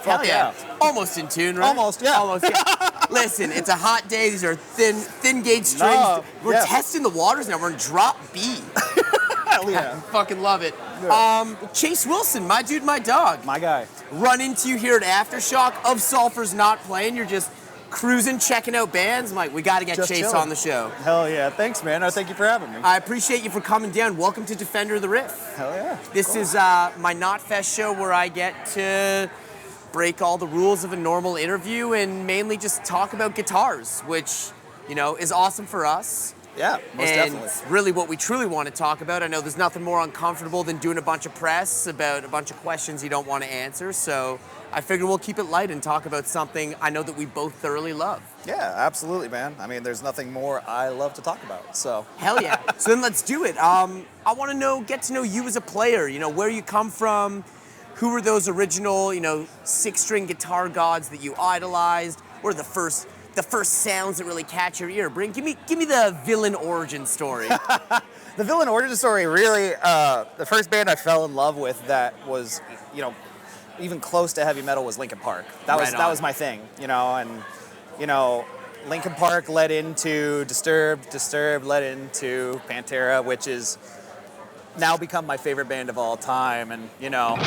Hell yeah. Almost in tune, right? Almost, yeah. Almost, yeah. Listen, it's a hot day. These are thin gauge strings. No, We're testing the waters now. We're in drop B. Hell yeah. I fucking love it. Yeah. Chase Wilson, my dude, my dog. My guy. Run into you here at Aftershock. Ov Sulfur's not playing. You're just cruising, checking out bands. I'm like, we got to get Just Chase chilling. on the show. Hell yeah. Thanks, man. Thank you for having me. I appreciate you for coming down. Welcome to Defender of the Riff. Hell yeah. This is my Knotfest show where I get to break all the rules of a normal interview and mainly just talk about guitars, which, you know, is awesome for us. Yeah, most definitely. And really what we truly want to talk about. I know there's nothing more uncomfortable than doing a bunch of press about a bunch of questions you don't want to answer, so I figured we'll keep it light and talk about something I know that we both thoroughly love. Yeah, absolutely, man. I mean, there's nothing more I love to talk about, so. Hell yeah. So then let's do it. I want to get to know you as a player, you know, where you come from. Who were those original, you know, six-string guitar gods that you idolized? What are the first sounds that really catch your ear? Give me the villain origin story. The villain origin story, really, the first band I fell in love with that was, you know, even close to heavy metal was Linkin Park. That was my thing, you know, and, you know, Linkin Park led into Disturbed led into Pantera, which is now become my favorite band of all time, and, you know.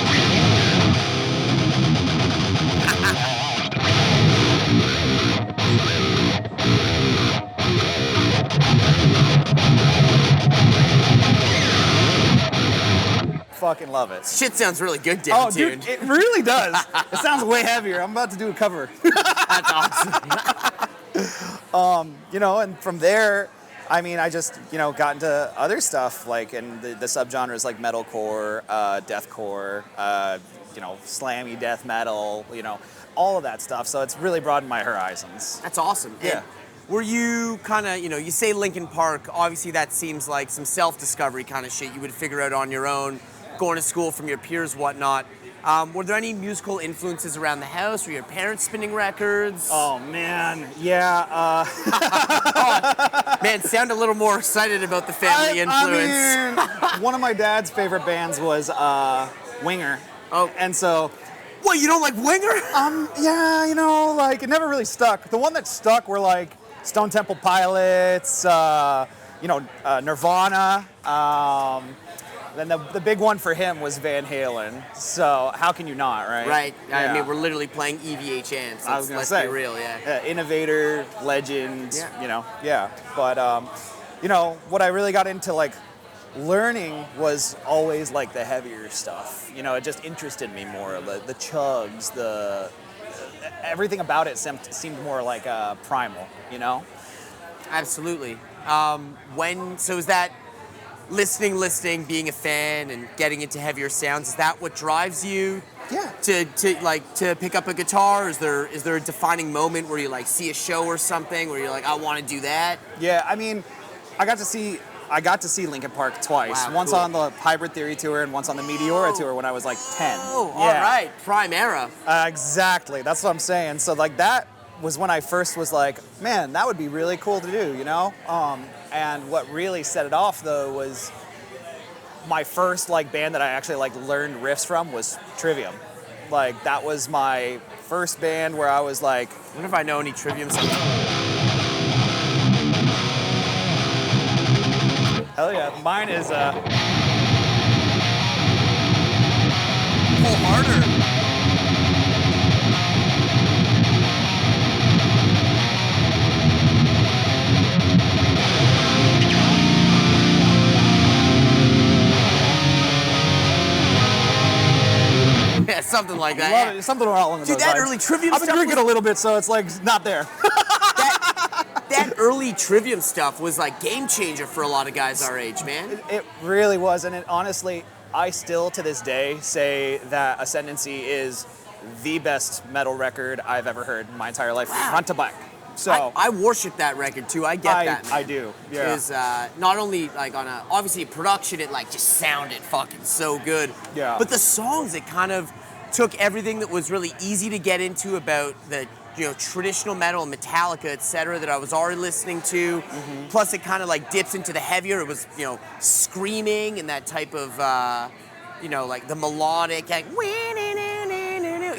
Fucking love it. Shit sounds really good, down tuned. Dude, it really does. It sounds way heavier. I'm about to do a cover. That's awesome. You know, and from there, I mean, I just, you know, got into other stuff, like, and the subgenres like metalcore, deathcore, you know, slammy death metal, you know, all of that stuff. So it's really broadened my horizons. That's awesome. Yeah. And were you kind of, you know, you say Linkin Park, obviously that seems like some self-discovery kind of shit you would figure out on your own, going to school from your peers, whatnot. Were there any musical influences around the house? Were your parents spinning records? Oh, man. Yeah. Man, sound a little more excited about the family influence. I mean, one of my dad's favorite bands was Winger. Oh. And so... What, you don't like Winger? Yeah, you know, like, it never really stuck. The one that stuck were, like, Stone Temple Pilots, you know, Nirvana. Then the big one for him was Van Halen. So how can you not, right? Right. Yeah. I mean, we're literally playing EVHN, so let's be real, yeah. Innovator, legend, you know, yeah. But, you know, what I really got into, like, learning was always, like, the heavier stuff. You know, it just interested me more. The chugs, everything about it seemed more like primal, you know? Absolutely. So is that listening, being a fan, and getting into heavier sounds, is that what drives you? Yeah. To pick up a guitar? Is there a defining moment where you like see a show or something where you're like, I want to do that? Yeah, I mean, I got to see Linkin Park twice. Wow, once cool. on the Hybrid Theory tour and once on the Meteora tour when I was like 10. Oh, all right. Prime era. Exactly. That's what I'm saying. So like that was when I first was like, man, that would be really cool to do, you know? And what really set it off though was my first like band that I actually like learned riffs from was Trivium. Like that was my first band where I was like, I wonder if I know any Trivium songs. hell yeah, mine is Pull harder. Yeah, something like that. love it. Something along those Dude, that lines. early Trivium I've been stuff drinking was- a little bit, so it's like not there. That early Trivium stuff was like game changer for a lot of guys our age, man. It really was, and it honestly, I still to this day say that Ascendancy is the best metal record I've ever heard in my entire life, Wow. front to back. So I worship that record too. I get that, man. I do. Yeah. Is not only like on a obviously production, it like just sounded fucking so good. Yeah. But the songs, it kind of took everything that was really easy to get into about the traditional metal, Metallica, etc. that I was already listening to. Mm-hmm. Plus, it kind of like dips into the heavier. It was screaming and that type of like the melodic, like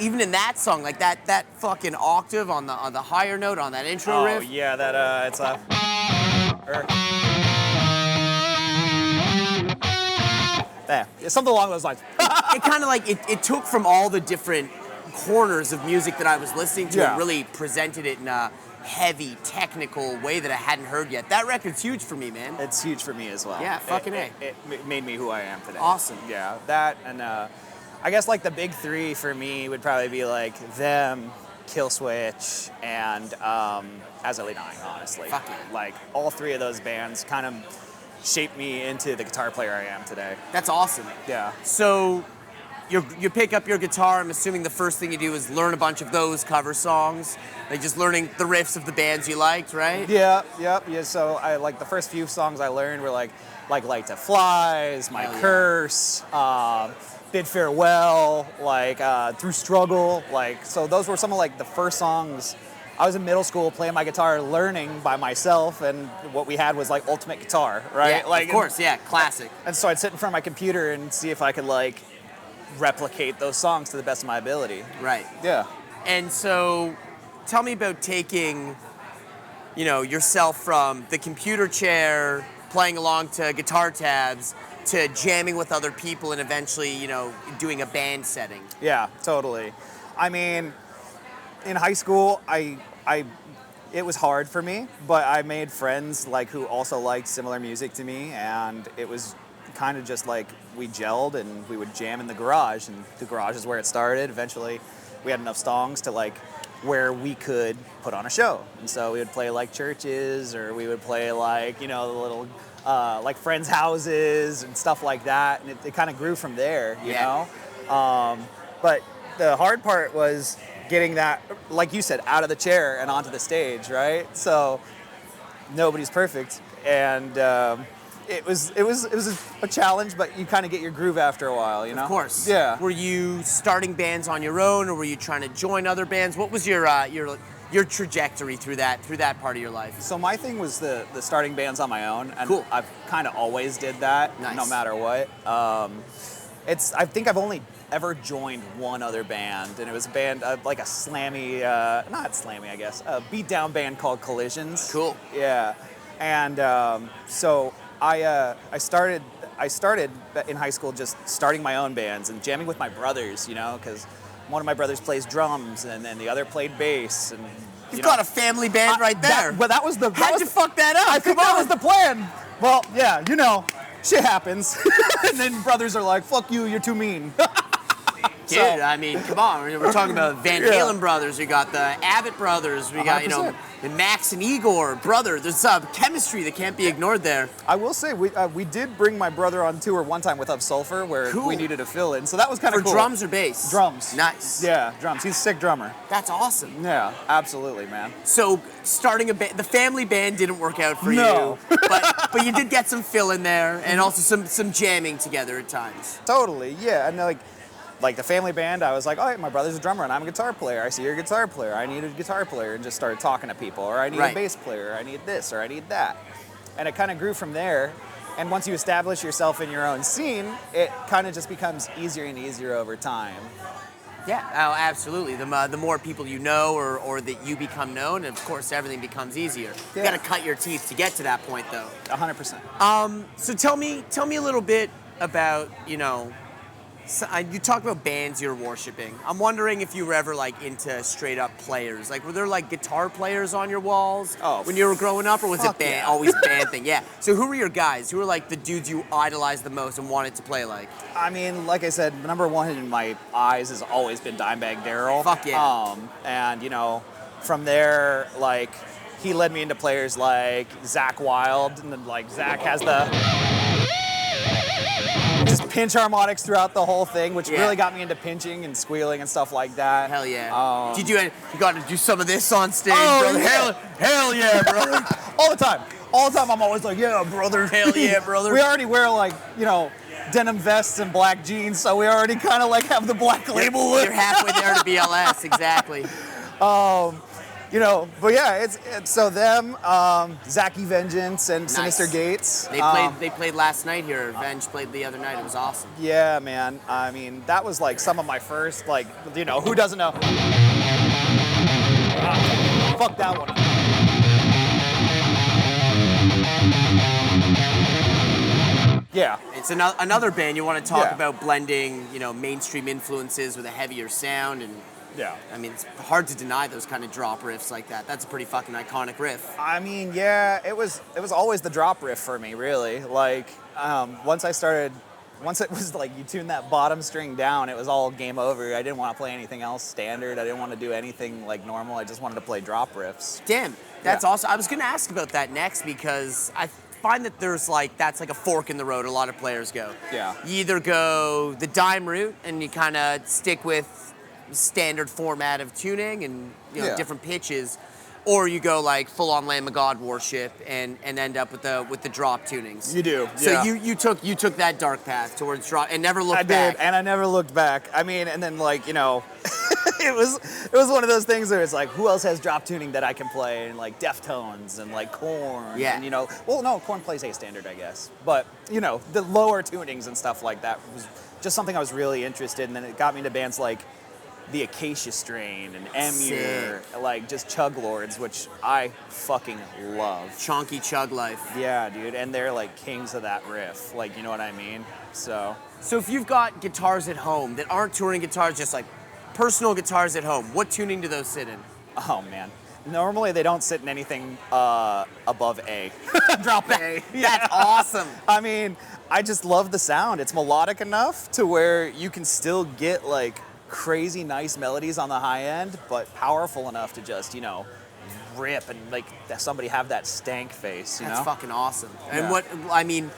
even in that song, like that fucking octave on the higher note on that intro riff. Oh yeah, that it's a. Yeah, something along those lines. It kind of like it took from all the different corners of music that I was listening to and really presented it in a heavy, technical way that I hadn't heard yet. That record's huge for me, man. It's huge for me as well. Yeah, fucking A. It made me who I am today. Awesome. Yeah, that and I guess like the big three for me would probably be like them, Killswitch, and As I Lay Dying, honestly. Fuck yeah. Like all three of those bands kind of shaped me into the guitar player I am today. That's awesome. Yeah. So you pick up your guitar. I'm assuming the first thing you do is learn a bunch of those cover songs, like just learning the riffs of the bands you liked, right? Yeah. So I like the first few songs I learned were like Light to Flies, My Curse, Bid Farewell, like Through Struggle, like so those were some of like the first songs. I was in middle school playing my guitar, learning by myself, and what we had was like Ultimate Guitar, right? Yeah, like, of course, yeah, classic. And so I'd sit in front of my computer and see if I could like replicate those songs to the best of my ability. Right. Yeah. And so, tell me about taking, yourself from the computer chair, playing along to guitar tabs, to jamming with other people and eventually, doing a band setting. Yeah, totally. I mean, in high school, it was hard for me, but I made friends like who also liked similar music to me, and it was kind of just like we gelled and we would jam in the garage, and the garage is where it started. Eventually, we had enough songs to like where we could put on a show, and so we would play like churches, or we would play like the little like friends' houses and stuff like that, and it kind of grew from there, you know. But the hard part was getting that, like you said, out of the chair and onto the stage, right? So nobody's perfect, and it was a challenge, but you kind of get your groove after a while, you know? Of course. Yeah. Were you starting bands on your own, or were you trying to join other bands? What was your trajectory through that part of your life? So my thing was the starting bands on my own, and cool. I've kind of always did that, nice. No matter what. I think I've only ever joined one other band, and it was a band like a slammy, not slammy, I guess, a beatdown band called Collisions. Cool. Yeah, and so I started in high school just starting my own bands and jamming with my brothers, because one of my brothers plays drums and then the other played bass, and You've got a family band right there. That was the. How'd you fuck that up? I think that was the plan. Well, yeah, shit happens, and then brothers are like, "Fuck you, you're too mean." Dude, I mean, come on. We're talking about Van Halen brothers. We got the Abbott brothers. We got, and Max and Igor, brother. There's chemistry that can't be ignored there. I will say, we did bring my brother on tour one time with Ov Sulfur where we needed a fill-in. So that was kind of cool. For drums or bass? Drums. Nice. Yeah, drums. He's a sick drummer. That's awesome. Yeah, absolutely, man. So starting the family band didn't work out for No. you. But you did get some fill-in there and also some jamming together at times. Totally, yeah. And like the family band, I was like, all right, my brother's a drummer and I'm a guitar player. I see you're a guitar player. I need a guitar player, and just started talking to people. Or I need a bass player. I need this, or I need that. And it kind of grew from there. And once you establish yourself in your own scene, it kind of just becomes easier and easier over time. Yeah, oh, absolutely. The more people you know or that you become known, of course, everything becomes easier. Yeah. You got to cut your teeth to get to that point, though. 100%. So tell me a little bit about, you talk about bands you're worshiping. I'm wondering if you were ever into straight up players. Were there guitar players on your walls when you were growing up, or was it band, always band thing? Yeah. So who were your guys? Who were the dudes you idolized the most and wanted to play like? I mean, like I said, number one in my eyes has always been Dimebag Darrell. Fuck yeah. And from there, he led me into players like Zakk Wylde, and then Zakk has the. just pinch harmonics throughout the whole thing, which Yeah. really got me into pinching and squealing and stuff like that. Hell yeah. Did you got to do some of this on stage, Oh, brother? yeah. Hell yeah, brother. All the time. All the time I'm always like, yeah, brother. Hell yeah, brother. We already wear like, denim vests and black jeans, so we already kind of like have the black label look. You're halfway there to BLS, exactly. But yeah, it's so them, Zachy Vengeance and Sinister Gates. They played last night here. Venge played the other night. It was awesome. Yeah, man. I mean, that was like some of my first, like, who doesn't know? Fuck that one. Yeah. It's another band you want to talk Yeah. about blending, mainstream influences with a heavier sound, and Yeah. I mean, it's hard to deny those kind of drop riffs like that. That's a pretty fucking iconic riff. I mean, yeah, it was always the drop riff for me, really. Like, once it was like you tune that bottom string down, it was all game over. I didn't want to play anything else standard. I didn't want to do anything like normal. I just wanted to play drop riffs. Damn, that's Yeah. awesome. I was going to ask about that next because I find that that's like a fork in the road a lot of players go. Yeah. You either go the dime route and you kind of stick with standard format of tuning and Yeah. different pitches, or you go like full on Lamb of God worship and end up with the drop tunings. You do. So yeah. you took that dark path towards drop and never looked I back. did, and I never looked back. I mean, and then like it was one of those things where it's like, who else has drop tuning that I can play? And like Deftones and like Korn. Yeah. And well, no, Korn plays A standard, I guess. But the lower tunings and stuff like that was just something I was really interested in. And then it got me into bands like the Acacia Strain and Emir, like just Chug Lords, which I fucking love. Chonky Chug Life. Yeah, dude, and they're like kings of that riff, like, you know what I mean? So if you've got guitars at home that aren't touring guitars, just like personal guitars at home, what tuning do those sit in? oh man, normally they don't sit in anything above A. Drop A. That's awesome. I mean, I just love the sound. It's melodic enough to where you can still get like crazy nice melodies on the high end, but powerful enough to just, rip and like somebody have that stank face, That's fucking awesome. Yeah. And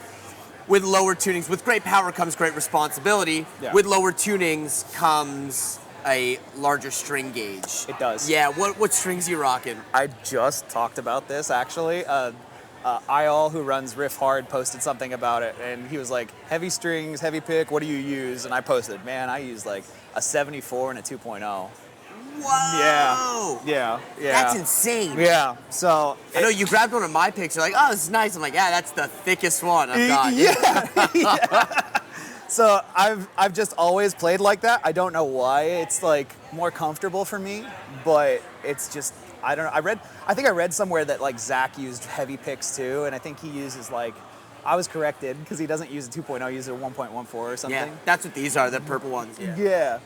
with lower tunings, with great power comes great responsibility. Yeah. With lower tunings comes a larger string gauge. It does. Yeah, what strings you rocking? I just talked about this actually. Eyal, who runs Riff Hard, posted something about it, and he was like, heavy strings, heavy pick, what do you use? And I posted, man, I use like a 74 and a 2.0. Whoa! Yeah. That's insane. Yeah, so... I know you grabbed one of my picks, you're like, oh, this is nice. I'm like, yeah, that's the thickest one I've got. Yeah. So I've just always played like that. I don't know why. It's like more comfortable for me, but it's just, I don't know. I think I read somewhere that like Zach used heavy picks too, and I think he uses like, I was corrected because he doesn't use a 2.0, he uses a 1.14 or something. Yeah, that's what these are, the purple ones. Yeah.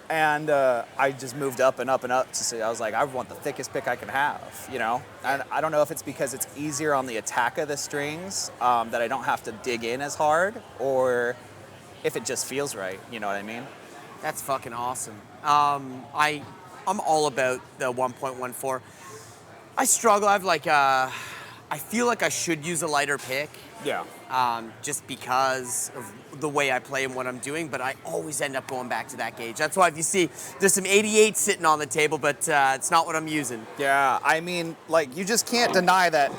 And I just moved up and up and up to say, I was like, I want the thickest pick I can have, And I don't know if it's because it's easier on the attack of the strings, that I don't have to dig in as hard, or if it just feels right, you know what I mean? That's fucking awesome. I'm all about the 1.14. I struggle. I feel like I should use a lighter pick. Yeah. Just because of the way I play and what I'm doing, but I always end up going back to that gauge. That's why if you see, there's some 88 sitting on the table, but it's not what I'm using. Yeah, I mean, like, you just can't deny that.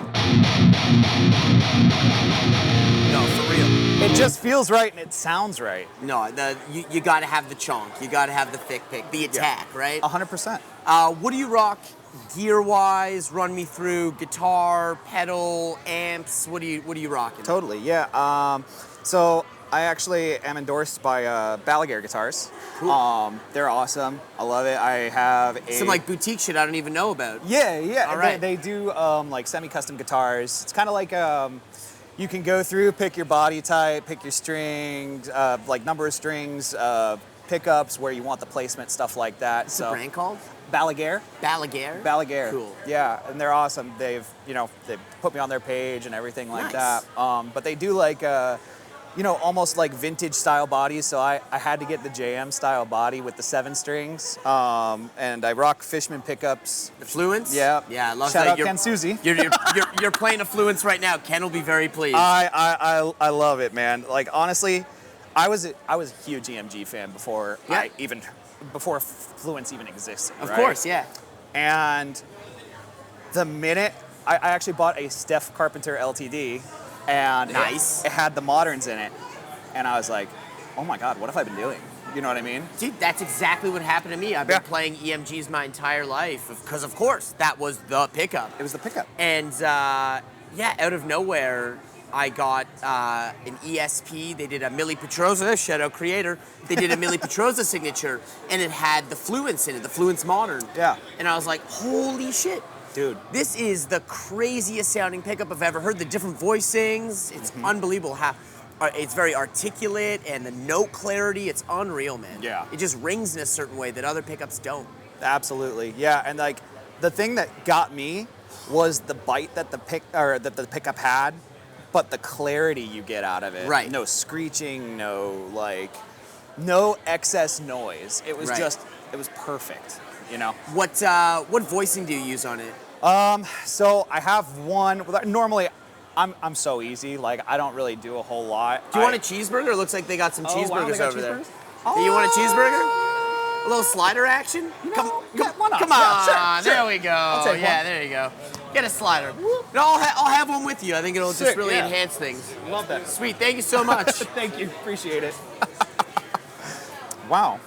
No, for real. It just feels right and it sounds right. No, you got to have the chonk. You got to have the thick pick, the attack, right? 100%. What do you rock gear-wise? Run me through guitar, pedal, amps. What are you rocking? Totally, yeah. So I actually am endorsed by Balaguer guitars. Cool. They're awesome. I love it. I have some like boutique shit I don't even know about. Yeah. All right. They do like semi-custom guitars. It's kind of like you can go through, pick your body type, pick your strings, like number of strings, pickups, where you want the placement, stuff like that. What's the brand called? Balaguer. Balaguer? Cool. Yeah, and they're awesome. They put me on their page and everything like Nice. that. But they do like almost like vintage style bodies. So I had to get the JM style body with the 7 strings. And I rock Fishman pickups. The Fluence? Yeah. Yeah, I love Shout that. out Ken Susie. You're playing a Fluence right now. Ken will be very pleased. I love it, man. Like, honestly, I was a huge EMG fan before before Fluence even existed. Of right? course, yeah. And the minute I actually bought a Steph Carpenter LTD, and nice. It had the moderns in it, and I was like, oh my God, what have I been doing? You know what I mean? Dude, that's exactly what happened to me. I've been playing EMGs my entire life because, of course, that was the pickup. It was the pickup. And out of nowhere, I got an ESP. They did a Millie Petroza, shout out creator. They did a Millie Petroza signature, and it had the Fluence in it, the Fluence Modern. Yeah. And I was like, holy shit. Dude. This is the craziest sounding pickup I've ever heard. The different voicings, it's unbelievable how it's very articulate, and the note clarity, it's unreal, man. Yeah. It just rings in a certain way that other pickups don't. Absolutely, yeah. And like the thing that got me was the bite that the pickup had, but the clarity you get out of it. Right. No screeching, no excess noise. It was it was perfect. What voicing do you use on it? So I have one. Normally, I'm so easy. Like, I don't really do a whole lot. Do you want a cheeseburger? It looks like they got some cheeseburgers over there. Oh. Do you want a cheeseburger? A little slider action? Why not? Come on, Yeah, sure. there we go. I'll take one. There you go. Get a slider. No, I'll have one with you. I think it'll just really enhance things. Love that. Sweet, thank you so much. Thank you, appreciate it. Wow.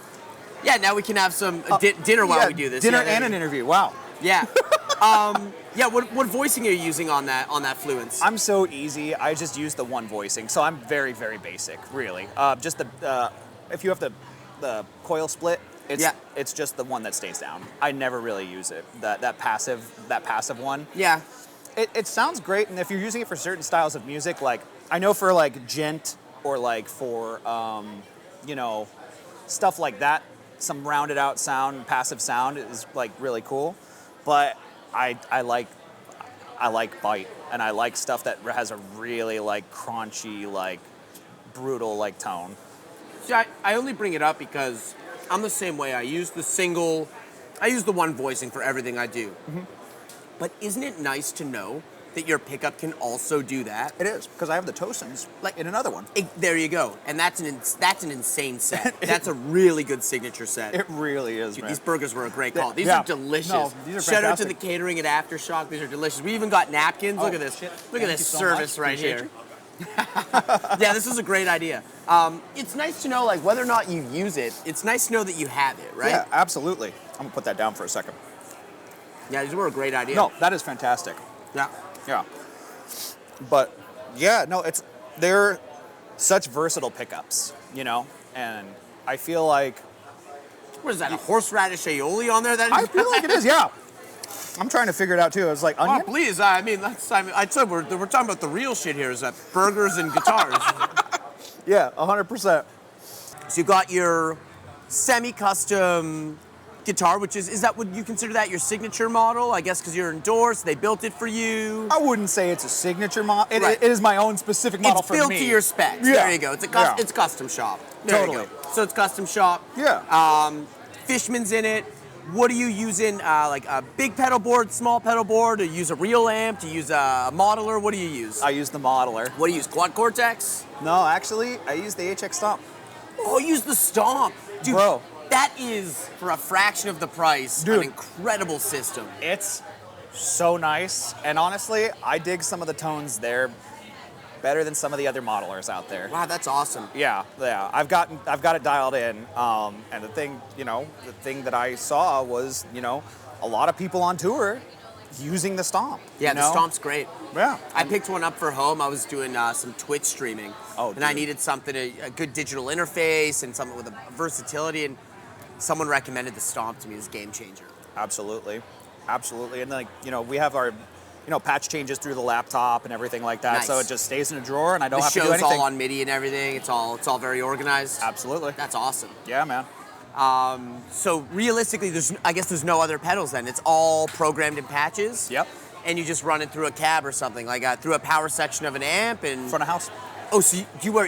Yeah, now we can have some dinner while we do this. Dinner and an interview. Wow. Yeah. What voicing are you using on that Fluence? I'm so easy. I just use the one voicing, so I'm very, very basic, really. Just if you have the coil split, it's just the one that stays down. I never really use it. That passive one. Yeah. It sounds great, and if you're using it for certain styles of music, like I know for like gent or like for stuff like that, some rounded out sound, passive sound is like really cool. But I like bite, and I like stuff that has a really like crunchy, like brutal like tone. See, I only bring it up because I'm the same way. I use the one voicing for everything I do. Mm-hmm. But isn't it nice to know that your pickup can also do that? It is, because I have the Tosins like in another one. There you go, and that's an insane set. That's a really good signature set. It really is, Dude, man. these burgers were a great call. These are delicious. No, these are Shout out to fantastic. the catering at Aftershock. These are delicious. We even got napkins. Look at this. Shit. Look at Thank this you so service much. right Appreciate here. Yeah, this is a great idea. It's nice to know, like, whether or not you use it. It's nice to know that you have it, right? Yeah, absolutely. I'm gonna put that down for a second. Yeah, these were a great idea. No, that is fantastic. Yeah. Yeah. But yeah, no, they're such versatile pickups, and I feel like What is that? A horseradish aioli on there? I feel like it is. Yeah. I'm trying to figure it out too. I was like, onion? Oh, please. I said we're talking about the real shit here. Is that burgers and guitars? Yeah, 100%. So you got your semi-custom guitar, which is that, would you consider that your signature model? I guess because you're endorsed, they built it for you. I wouldn't say it's a signature model. Right. It is my own specific model for me. It's built to your specs. Yeah. There you go. It's custom shop. There Totally. you go. So it's custom shop. Yeah. Fishman's in it. What are you using? Like a big pedal board, small pedal board? Do you use a real amp? Do you use a modeler? What do you use? I use the modeler. What do you use? Quad Cortex? No, actually, I use the HX Stomp. Oh, use the Stomp. Dude, Bro. That is, for a fraction of the price, Dude. an incredible system. It's so nice, and honestly, I dig some of the tones there better than some of the other modelers out there. Wow, that's awesome. Yeah. I've got it dialed in, and the thing that I saw was, a lot of people on tour using the Stomp. Yeah, the Stomp's great. Yeah. I picked one up for home. I was doing some Twitch streaming. Oh, and I dude. needed something, a good digital interface and something with a versatility, and someone recommended the Stomp to me as a game changer. Absolutely. And we have our, patch changes through the laptop and everything like that. Nice. So it just stays in a drawer and I don't The have to do show's anything. all on MIDI and everything. It's all very organized. Absolutely. That's awesome. Yeah, man. So realistically, I guess there's no other pedals then. It's all programmed in patches. Yep. And you just run it through a cab or something, like through a power section of an amp and Front of house. Oh, so you wear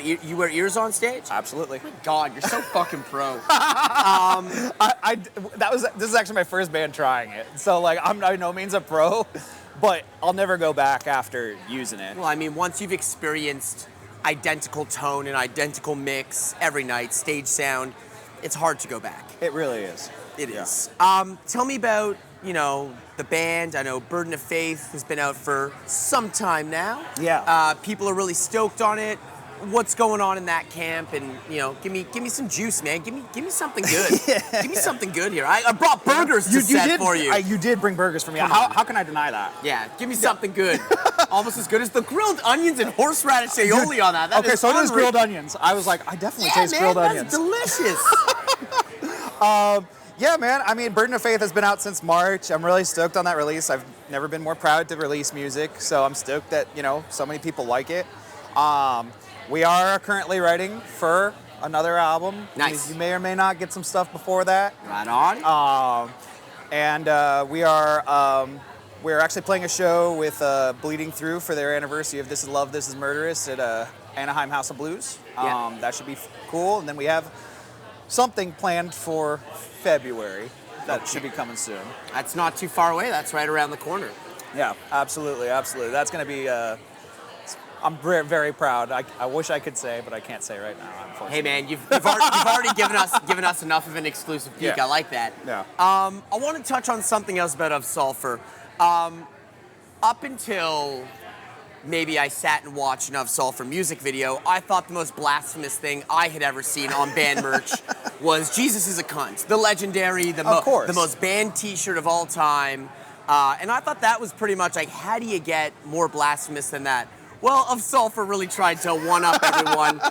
ears on stage? Absolutely. Oh my God, you're so fucking pro. This is actually my first band trying it. So like I'm by no means a pro, but I'll never go back after using it. Well, I mean, once you've experienced identical tone and identical mix every night, stage sound, it's hard to go back. It really is. It is. Tell me about, the band. I know Burden of Faith has been out for some time now. Yeah. People are really stoked on it. What's going on in that camp? And, give me some juice, man. Give me something good. Give me something good here. I brought burgers to set for you. You did bring burgers for me. How can I deny that? Yeah, give me something good. Almost as good as the grilled onions and horseradish aioli on that. Okay, so does grilled onions. I was like, I definitely taste grilled onions. That's delicious. Yeah, man. I mean, Burden of Faith has been out since March. I'm really stoked on that release. I've never been more proud to release music, so I'm stoked that, so many people like it. We are currently writing for another album. Nice. You may or may not get some stuff before that. Right on. We're actually playing a show with Bleeding Through for their anniversary of This Is Love, This Is Murderous at Anaheim House of Blues. Yeah. That should be cool. And then we have something planned for February that should be coming soon. That's not too far away. That's right around the corner. Yeah, absolutely. That's going to be... I'm very, very proud. I wish I could say, but I can't say right now, unfortunately. Hey man, you've already given us enough of an exclusive peek. Yeah. I like that. Yeah. I want to touch on something else about Ov Sulfur. Up until maybe I sat and watched an Ov Sulfur music video, I thought the most blasphemous thing I had ever seen on band merch was "Jesus is a cunt," the legendary, the most banned T-shirt of all time. And I thought that was pretty much like, how do you get more blasphemous than that? Well, Ov Sulfur really tried to one-up everyone.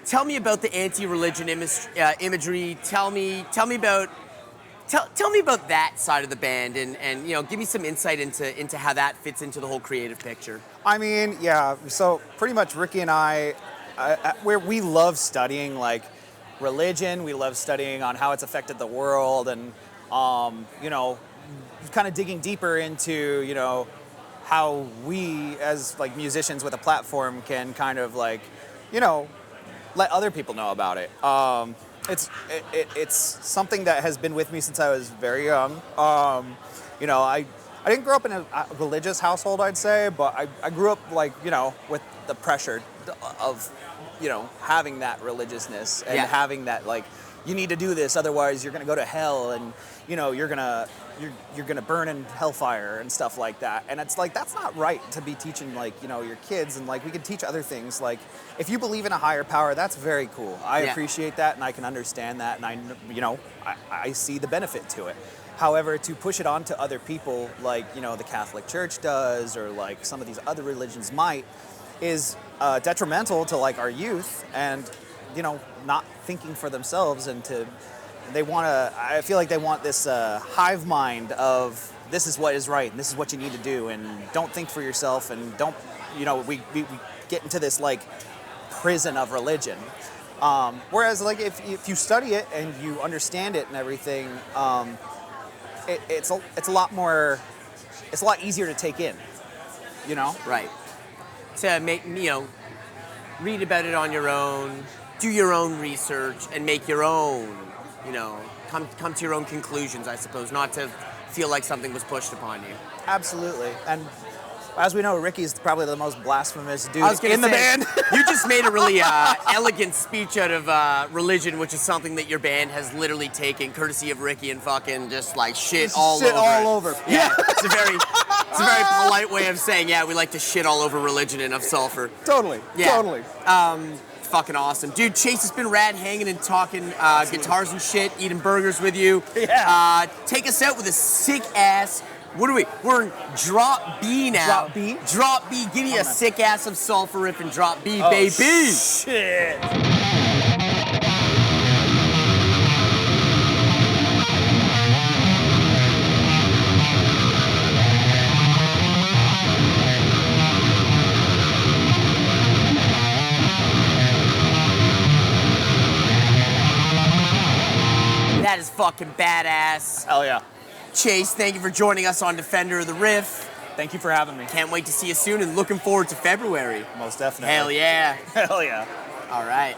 Tell me about the anti-religion imagery. Tell me about that side of the band, and give me some insight into how that fits into the whole creative picture. I mean, yeah. So pretty much, Ricky and I, we love studying like religion. We love studying on how it's affected the world, and kind of digging deeper into how we as like musicians with a platform can kind of like, let other people know about it. It's something that has been with me since I was very young. I didn't grow up in a religious household, I'd say, but I grew up like, with the pressure of, having that religiousness and having that like, you need to do this, otherwise you're gonna go to hell, and you're gonna burn in hellfire and stuff like that. And it's like, that's not right to be teaching like, your kids, and like we can teach other things. Like if you believe in a higher power, that's very cool. I appreciate that, and I can understand that, and I see the benefit to it. However, to push it on to other people like, the Catholic Church does, or like some of these other religions might, is detrimental to like our youth, and not thinking for themselves, and I feel like they want this hive mind of this is what is right and this is what you need to do, and don't think for yourself, and don't, we get into this like prison of religion. Whereas like if you study it and you understand it and everything, it's a lot easier to take in, Right. To make, read about it on your own, do your own research, and make your own, come to your own conclusions, I suppose, not to feel like something was pushed upon you. Absolutely. And as we know, Ricky's probably the most blasphemous dude in the band. You just made a really elegant speech out of religion, which is something that your band has literally taken, courtesy of Ricky, and fucking just like shit all over. Yeah, it's a very polite way of saying, we like to shit all over religion in Ov Sulfur. Totally. Fucking awesome. Dude, Chase, it's been rad hanging and talking guitars and shit, eating burgers with you. Yeah. Take us out with a sick ass. What are we? We're in drop B now. Drop B? Drop B. Give me a sick ass Ov Sulfur riff in drop B, baby. Shit. That is fucking badass. Hell yeah. Chase, thank you for joining us on Defender of the Riff. Thank you for having me. Can't wait to see you soon and looking forward to February. Most definitely. Hell yeah. Hell yeah. All right.